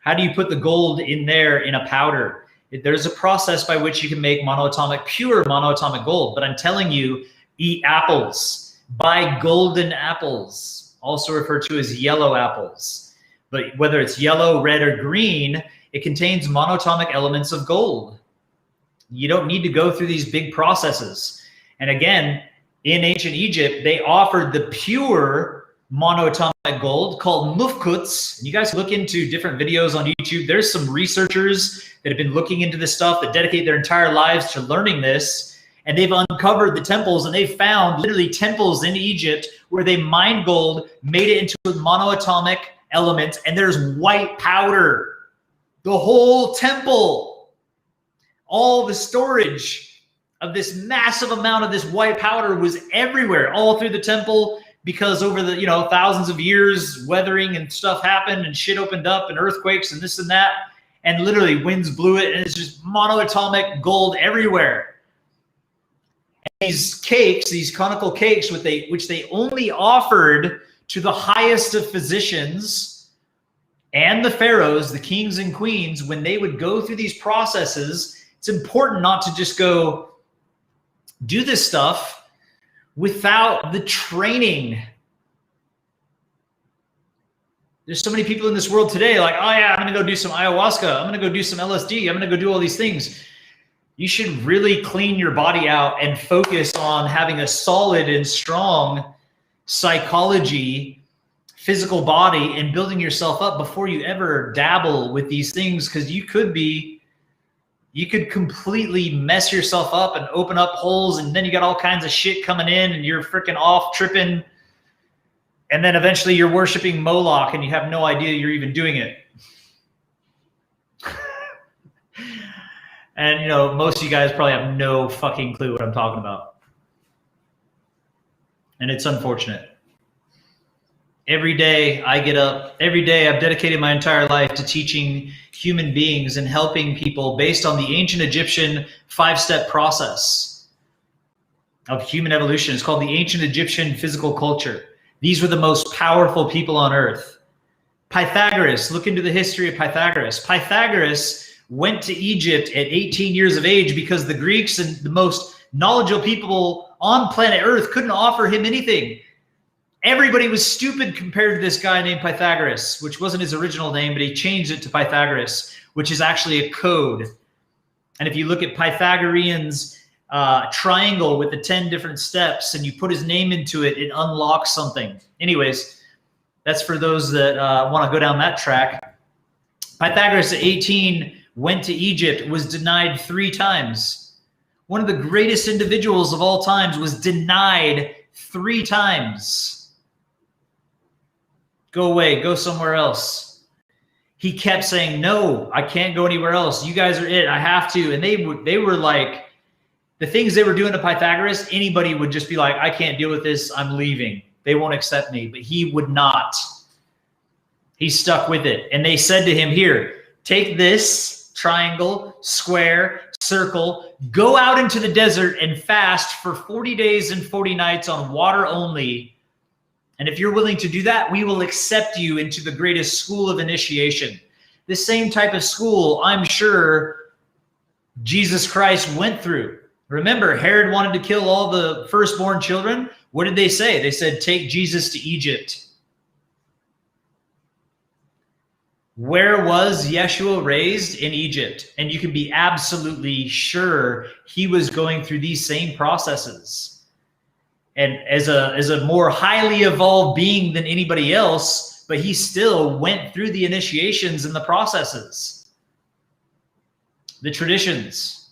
How do you put the gold in there in a powder? There's a process by which you can make monoatomic, pure monoatomic gold. But I'm telling you, eat apples, buy golden apples, also referred to as yellow apples. But whether it's yellow, red, or green, it contains monatomic elements of gold. You don't need to go through these big processes. And again, in ancient Egypt, they offered the pure monoatomic gold called mufkuts. You guys look into different videos on YouTube. There's some researchers that have been looking into this stuff that dedicate their entire lives to learning this. And they've uncovered the temples, and they've found literally temples in Egypt where they mined gold, made it into monoatomic elements, and there's white powder. The whole temple, all the storage of this massive amount of this white powder was everywhere, all through the temple, because over the, you know, thousands of years, weathering and stuff happened, and shit opened up, and earthquakes and this and that, and literally winds blew it, and it's just monoatomic gold everywhere. And these cakes, these conical cakes, which they only offered to the highest of physicians and the pharaohs, the kings and queens, when they would go through these processes. It's important not to just go do this stuff without the training. There's so many people in this world today like, oh yeah, I'm gonna go do some ayahuasca, I'm gonna go do some LSD, I'm gonna go do all these things. You should really clean your body out and focus on having a solid and strong psychology, physical body, and building yourself up before you ever dabble with these things, because you could completely mess yourself up and open up holes, and then you got all kinds of shit coming in, and you're freaking off tripping, and then eventually you're worshiping Moloch and you have no idea you're even doing it. And you know, most of you guys probably have no fucking clue what I'm talking about. And it's unfortunate. Every day I get up, every day I've dedicated my entire life to teaching human beings and helping people based on the ancient Egyptian 5-step process of human evolution. It's called the ancient Egyptian physical culture. These were the most powerful people on earth. Pythagoras, look into the history of Pythagoras. Pythagoras went to Egypt at 18 years of age because the Greeks and the most knowledgeable people on planet Earth couldn't offer him anything. Everybody was stupid compared to this guy named Pythagoras, which wasn't his original name, but he changed it to Pythagoras, which is actually a code. And if you look at Pythagorean's triangle with the 10 different steps and you put his name into it, it unlocks something. Anyways, that's for those that want to go down that track. Pythagoras at 18 went to Egypt, was denied 3 times. One of the greatest individuals of all times was denied 3 times. Go away, go somewhere else. He kept saying, no, I can't go anywhere else. You guys are it, I have to. And they were like, the things they were doing to Pythagoras, anybody would just be like, I can't deal with this, I'm leaving. They won't accept me. But he would not. He stuck with it. And they said to him, here, take this triangle, square, circle, go out into the desert and fast for 40 days and 40 nights on water only. And if you're willing to do that, we will accept you into the greatest school of initiation. The same type of school, I'm sure, Jesus Christ went through. Remember, Herod wanted to kill all the firstborn children. What did they say? They said, take Jesus to Egypt. Where was Yeshua raised? In Egypt. And you can be absolutely sure he was going through these same processes. And as a more highly evolved being than anybody else, but he still went through the initiations and the processes, the traditions.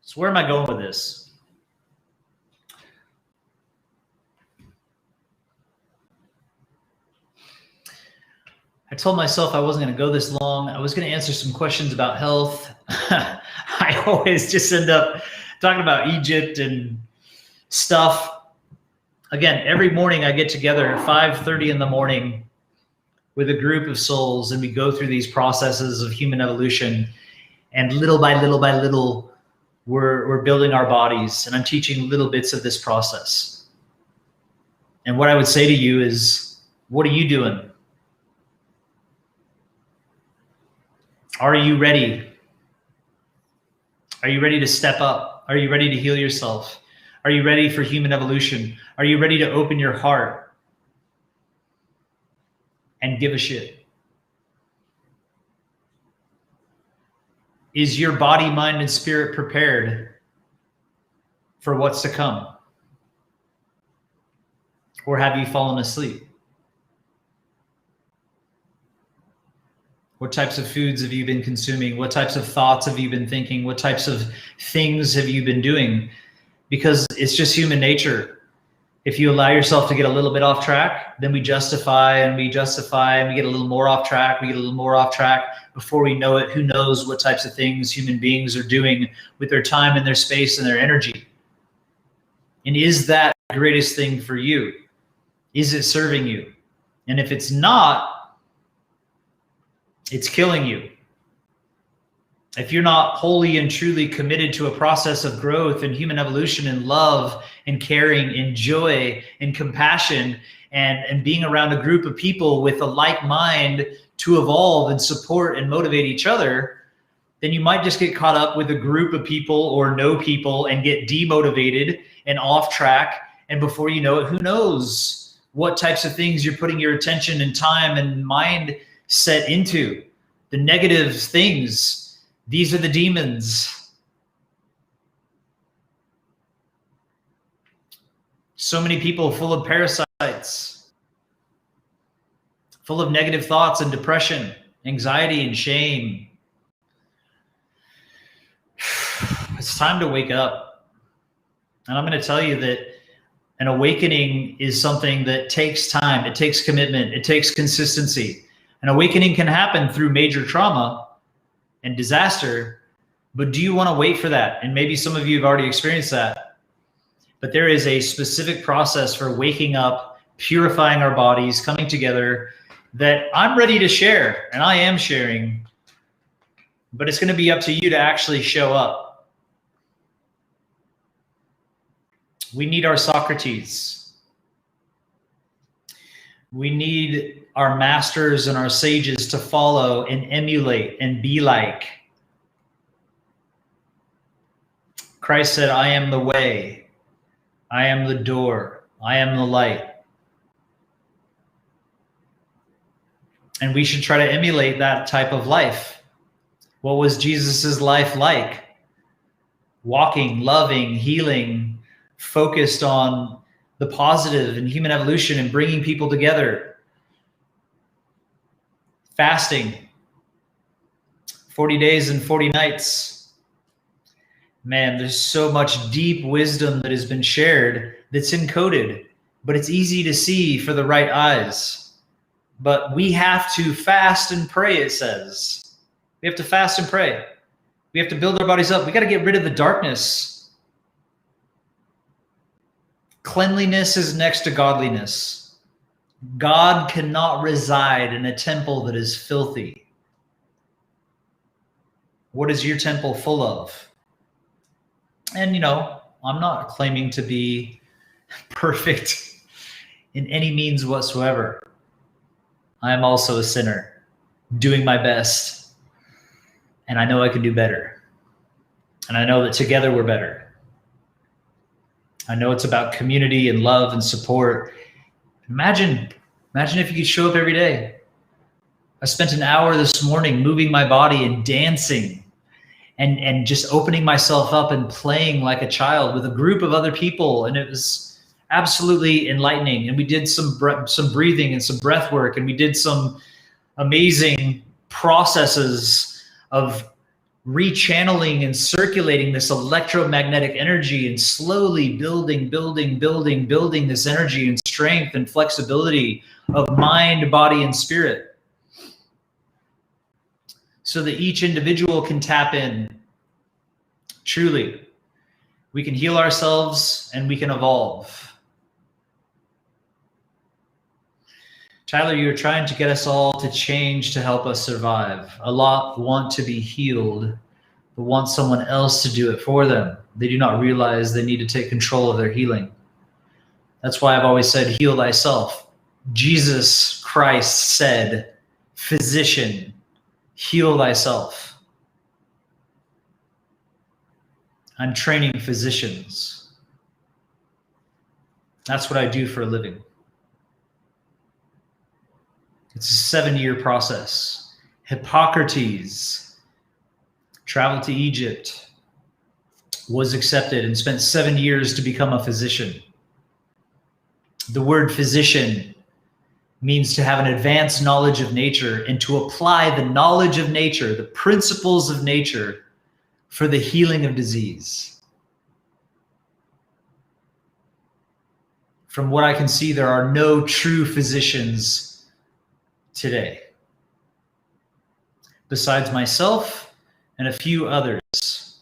So where am I going with this? I told myself I wasn't going to go this long. I was going to answer some questions about health. I always just end up talking about Egypt and stuff. Again, every morning I get together at 5:30 in the morning with a group of souls, and we go through these processes of human evolution. And little by little, we're building our bodies. And I'm teaching little bits of this process. And what I would say to you is, what are you doing? Are you ready? Are you ready to step up? Are you ready to heal yourself? Are you ready for human evolution? Are you ready to open your heart and give a shit? Is your body, mind, and spirit prepared for what's to come? Or have you fallen asleep? What types of foods have you been consuming? What types of thoughts have you been thinking? What types of things have you been doing? Because it's just human nature. If you allow yourself to get a little bit off track, then we justify and we justify and we get a little more off track. We get a little more off track. Before we know it, who knows what types of things human beings are doing with their time and their space and their energy. And is that the greatest thing for you? Is it serving you? And if it's not, it's killing you. If you're not wholly and truly committed to a process of growth and human evolution and love and caring and joy and compassion and being around a group of people with a like mind to evolve and support and motivate each other, then you might just get caught up with a group of people or no people and get demotivated and off track. And before you know it, who knows what types of things you're putting your attention and time and mind set into. The negative things, these are the demons. So many people full of parasites, full of negative thoughts and depression, anxiety and shame. It's time to wake up. And I'm going to tell you that an awakening is something that takes time. It takes commitment. It takes consistency. An awakening can happen through major trauma and disaster, but do you want to wait for that? And maybe some of you have already experienced that. But there is a specific process for waking up, purifying our bodies, coming together that I'm ready to share, and I am sharing, but it's going to be up to you to actually show up. We need our Socrates. We need our masters and our sages to follow and emulate and be like. Christ said, I am the way, I am the door, I am the light. And we should try to emulate that type of life. What was Jesus's life like? Walking, loving, healing, focused on the positive and human evolution and bringing people together. Fasting, 40 days and 40 nights. Man, there's so much deep wisdom that has been shared that's encoded, but it's easy to see for the right eyes. But we have to fast and pray, it says. We have to fast and pray. We have to build our bodies up. We got to get rid of the darkness. Cleanliness is next to godliness. God cannot reside in a temple that is filthy. What is your temple full of? And, I'm not claiming to be perfect in any means whatsoever. I am also a sinner, doing my best. And I know I can do better. And I know that together we're better. I know it's about community and love and support. Imagine if you could show up every day. I spent an hour this morning moving my body and dancing and just opening myself up and playing like a child with a group of other people. And it was absolutely enlightening. And we did some breathing and some breath work, and we did some amazing processes of rechanneling and circulating this electromagnetic energy and slowly building this energy and strength and flexibility of mind, body, and spirit. so that each individual can tap in. Truly, we can heal ourselves and we can evolve. Tyler, you're trying to get us all to change to help us survive. A lot want to be healed, but want someone else to do it for them. They do not realize they need to take control of their healing. That's why I've always said, heal thyself. Jesus Christ said, physician, heal thyself. I'm training physicians. That's what I do for a living. It's a 7-year process. Hippocrates traveled to Egypt, was accepted, and spent 7 years to become a physician. The word physician means to have an advanced knowledge of nature and to apply the knowledge of nature, the principles of nature, for the healing of disease. From what I can see, there are no true physicians today, besides myself and a few others.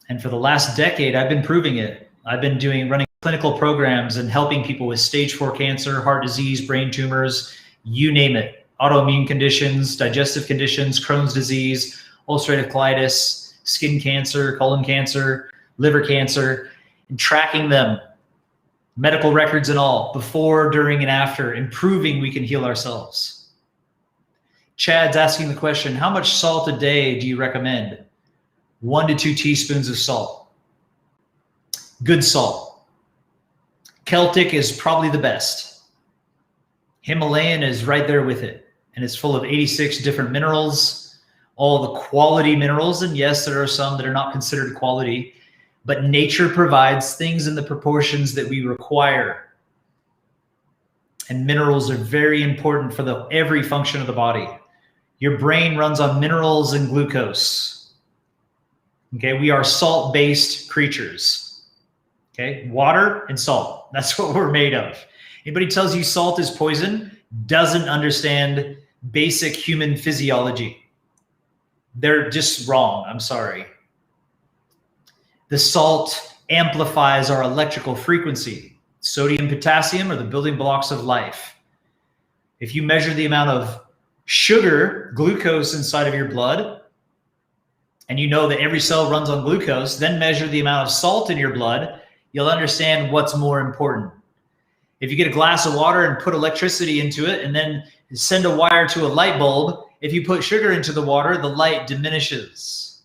And for the last decade, I've been proving it. I've been running clinical programs and helping people with stage 4 cancer, heart disease, brain tumors, you name it, autoimmune conditions, digestive conditions, Crohn's disease, ulcerative colitis, skin cancer, colon cancer, liver cancer, and tracking them, medical records and all, before, during, and after, and proving we can heal ourselves. Chad's asking the question, how much salt a day do you recommend? 1 to 2 teaspoons of salt. Good salt. Celtic is probably the best. Himalayan is right there with it, and it's full of 86 different minerals, all the quality minerals, and yes, there are some that are not considered quality, but nature provides things in the proportions that we require. And minerals are very important for every function of the body. Your brain runs on minerals and glucose. Okay, we are salt-based creatures. Okay, water and salt, that's what we're made of. Anybody tells you salt is poison doesn't understand basic human physiology. They're just wrong, I'm sorry. The salt amplifies our electrical frequency. Sodium, potassium are the building blocks of life. If you measure the amount of sugar, glucose inside of your blood, and you know that every cell runs on glucose, then measure the amount of salt in your blood, you'll understand what's more important. If you get a glass of water and put electricity into it and then send a wire to a light bulb, if you put sugar into the water, the light diminishes.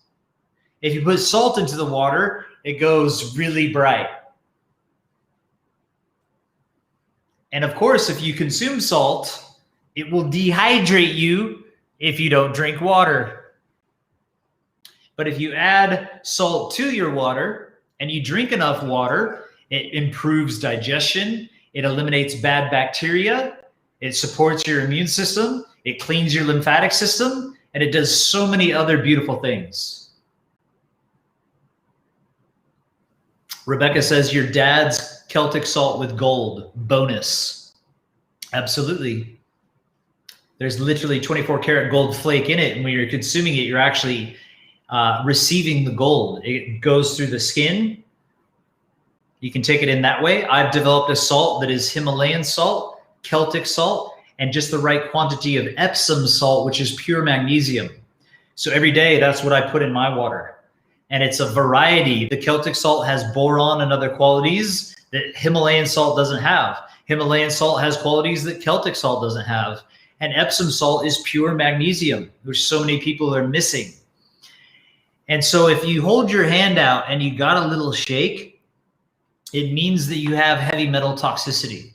If you put salt into the water, it goes really bright. And of course, if you consume salt, it will dehydrate you if you don't drink water. But if you add salt to your water and you drink enough water, it improves digestion, it eliminates bad bacteria, it supports your immune system, it cleans your lymphatic system, and it does so many other beautiful things. Rebecca says, your dad's Celtic salt with gold, bonus. Absolutely. There's literally 24 karat gold flake in it. And when you're consuming it, you're actually receiving the gold. It goes through the skin. You can take it in that way. I've developed a salt that is Himalayan salt, Celtic salt, and just the right quantity of Epsom salt, which is pure magnesium. So every day, that's what I put in my water. And it's a variety. The Celtic salt has boron and other qualities that Himalayan salt doesn't have. Himalayan salt has qualities that Celtic salt doesn't have. And Epsom salt is pure magnesium, which so many people are missing. And so if you hold your hand out and you got a little shake, it means that you have heavy metal toxicity.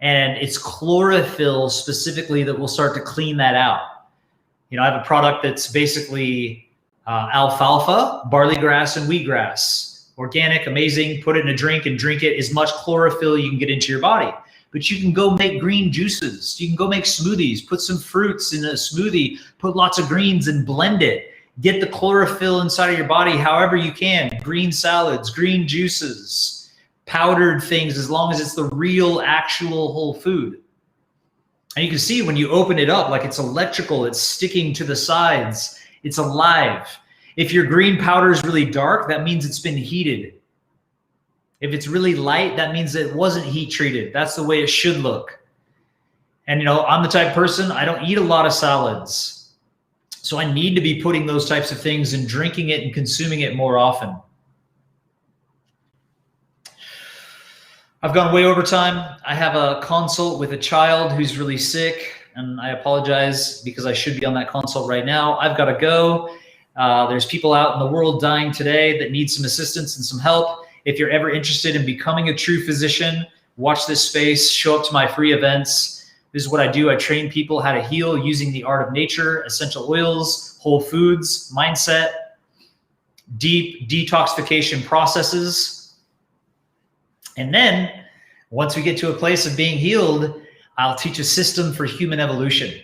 And it's chlorophyll specifically that will start to clean that out. You know, I have a product that's basically alfalfa, barley grass, and wheatgrass. Organic, amazing, put it in a drink and drink it as much chlorophyll you can get into your body. But you can go make green juices. You can go make smoothies, put some fruits in a smoothie, put lots of greens and blend it. Get the chlorophyll inside of your body however you can. Green salads, green juices, powdered things, as long as it's the real, actual whole food. And you can see when you open it up, like it's electrical, it's sticking to the sides, it's alive. If your green powder is really dark, that means it's been heated. If it's really light, that means it wasn't heat treated. That's the way it should look. And you know, I'm the type of person, I don't eat a lot of salads. So I need to be putting those types of things and drinking it and consuming it more often. I've gone way over time. I have a consult with a child who's really sick, and I apologize because I should be on that consult right now. I've got to go. There's people out in the world dying today that need some assistance and some help. If you're ever interested in becoming a true physician, watch this space, show up to my free events. This is what I do. I train people how to heal using the art of nature, essential oils, whole foods, mindset, deep detoxification processes. And then once we get to a place of being healed, I'll teach a system for human evolution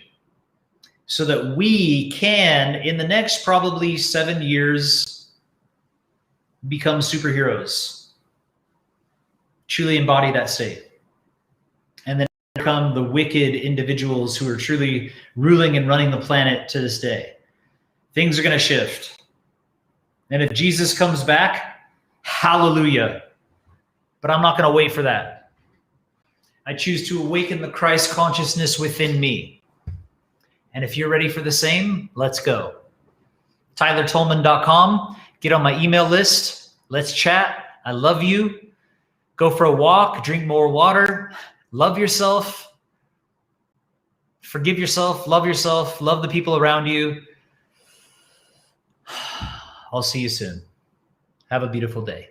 so that we can, in the next probably 7 years, become superheroes, truly embody that state, and then become the wicked individuals who are truly ruling and running the planet to this day. Things are going to shift. And if Jesus comes back, hallelujah. But I'm not going to wait for that. I choose to awaken the Christ consciousness within me. And if you're ready for the same, let's go. TylerTolman.com. Get on my email list. Let's chat. I love you. Go for a walk. Drink more water. Love yourself. Forgive yourself. Love yourself. Love the people around you. I'll see you soon. Have a beautiful day.